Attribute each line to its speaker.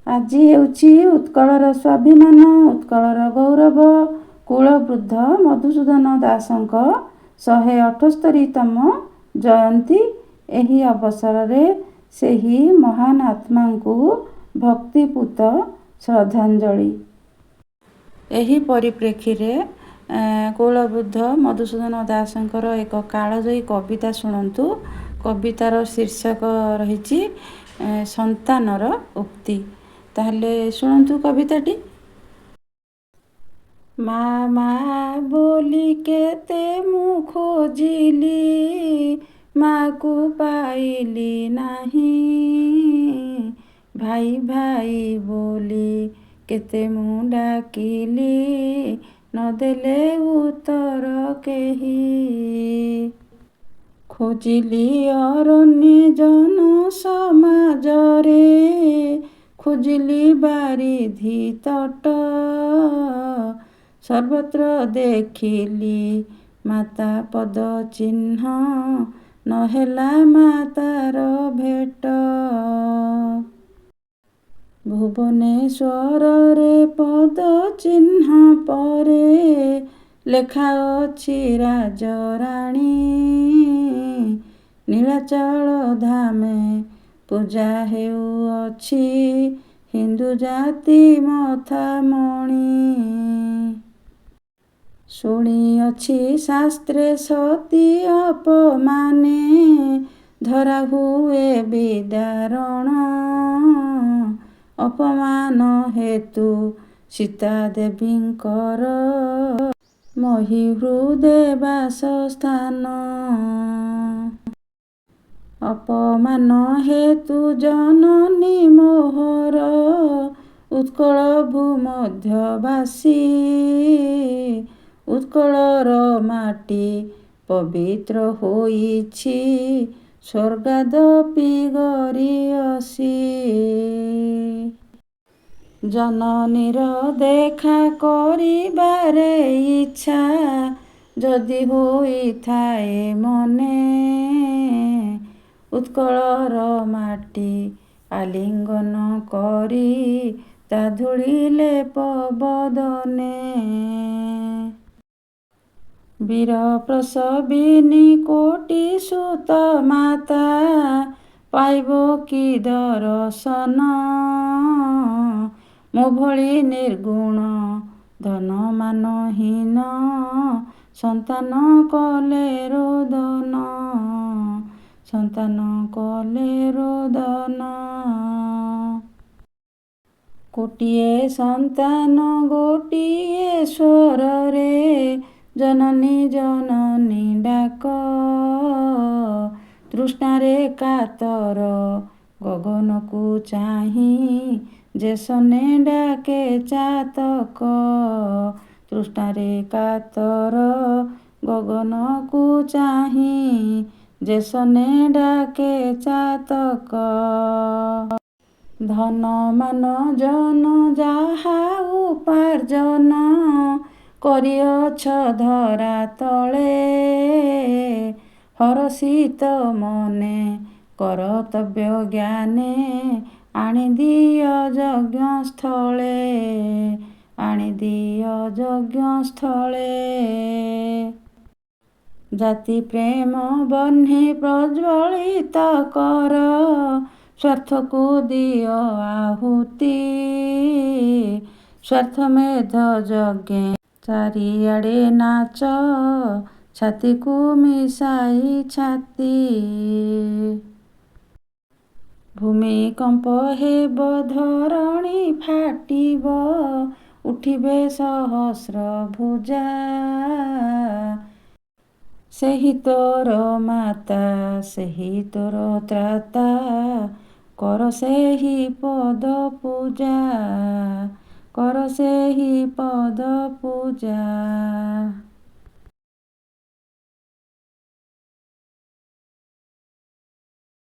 Speaker 1: ଆଜି ହେଉଛି ଉତ୍କଳର ସ୍ୱାଭିମାନ, ଉତ୍କଳର ଗୌରବ କୁଳବୃଦ୍ଧ ମଧୁସୂଦନ ଦାସଙ୍କ 178ତମ ଜୟନ୍ତୀ। ଏହି ଅବସରରେ ସେହି ମହାନ ଆତ୍ମାଙ୍କୁ ଭକ୍ତିପୂତ ଶ୍ରଦ୍ଧାଞ୍ଜଳି। ଏହି ପରିପ୍ରେକ୍ଷୀରେ କୁଳବୃଦ୍ଧ ମଧୁସୂଦନ ଦାସଙ୍କର ଏକ କାଳଜୟୀ କବିତା ଶୁଣନ୍ତୁ। କବିତାର ଶୀର୍ଷକ ରହିଛି ସନ୍ତାନର ଉକ୍ତି। ତାହେଲେ ଶୁଣନ୍ତୁ କବିତାଟି। ମା ମା ବୋଲି କେତେ ମୁଁ ଖୋଜିଲି, ମାକୁ ପାଇଲି ନାହିଁ। ଭାଇ ଭାଇ ବୋଲି କେତେ ମୁଁ ଡାକିଲି, ନଦେଲେ ଉତ୍ତର କେହି। ଖୋଜିଲି ଅରଣ୍ୟ ଜନ ସମାଜରେ, ଖୋଜିଲି ବାରିଧି ତଟ। ସର୍ବତ୍ର ଦେଖିଲି ମାତା ପଦ ଚିହ୍ନ, ନହେଲା ମାତାର ଭେଟ। ଭୁବନେଶ୍ୱରରେ ପଦ ଚିହ୍ନ ପରେ ଲେଖା ଅଛି ରାଜରାଣୀ। ନୀଳାଚଳ ଧାମେ ପୂଜା ହେଉଅଛି, ହିନ୍ଦୁ ଜାତି ମଥାମଣି। ଶୁଣିଅଛି ଶାସ୍ତ୍ରେ ସତୀ ଅପମାନେ, ଧରା ହୁଏ ବିଦାରଣ। ଅପମାନ ହେତୁ ସୀତା ଦେବୀଙ୍କର, ମହୀହୃଦେ ବାସସ୍ଥାନ। ଅପମାନ ହେତୁ ଜନନୀ ମୋହର, ଉତ୍କଳ ଭୂମଧ୍ୟବାସୀ। ଉତ୍କଳର ମାଟି ପବିତ୍ର ହୋଇଛି, ସ୍ୱର୍ଗାଦପି ଗରିୟସୀ। ଜନନୀର ଦେଖା କରିବାରେ ଇଚ୍ଛା, ଯଦି ହୋଇଥାଏ ମନେ। ଉତ୍କଳର ମାଟି ଆଲିଙ୍ଗନ କରି, ତା ଧୂଳି ଲେପ ବଦନେ। ବୀର ପ୍ରସବିନୀ କୋଟି ସୁତ ମାତା, ପାଇବ କି ଦରଶନ। ମୋ ଭଳି ନିର୍ଗୁଣ ଧନମାନହୀନ, ସନ୍ତାନ କଲେ ରୋଦନ। ସନ୍ତାନ କଲେ ରୋଦନ। କୋଟିଏ ସନ୍ତାନ ଗୋଟିଏ ସ୍ୱରରେ, ଜନନୀ ଜନନୀ ଡାକ। ତୃଷ୍ଣାରେ କାତର ଗଗନକୁ ଚାହିଁ, ଯେ ସନେ ଡାକେ ଚାତକ। ତୃଷ୍ଣାରେ କାତର ଗଗନକୁ ଚାହିଁ, ଯେ ସନେ ଡାକେ ଚାତକ। ଧନ ମାନ ଜନ ଯାହା ଉପାର୍ଜନ, କରିଅଛ ଧରା ତଳେ। ହରଷିତ ମନେ କରତବ୍ୟ ଜ୍ଞାନେ, ଆଣିଦିଅ ଯଜ୍ଞସ୍ଥଳେ। ଆଣିଦିଅ ଯଜ୍ଞସ୍ଥଳେ। ଜାତି ପ୍ରେମ ବହ୍ନି ପ୍ରଜ୍ୱଳିତ କର, ସ୍ୱାର୍ଥକୁ ଦିଅ ଆହୁତି। ସ୍ୱାର୍ଥମେଧ ଯଜ୍ଞେ ଚାରିଆଡ଼େ ନାଚ, ଛାତିକୁ ମିଶାଇ ଛାତି। ଭୂମିକମ୍ପ ହେବ ଧରଣୀ ଫାଟିବ, ଉଠିବେ ସହସ୍ର ଭୁଜା। ସେହି ତୋର ମାତା, ସେହି ତୋର ତ୍ରାତା, କର ସେହି ପଦ ପୂଜା। କର ସେହି ପଦ ପୂଜା।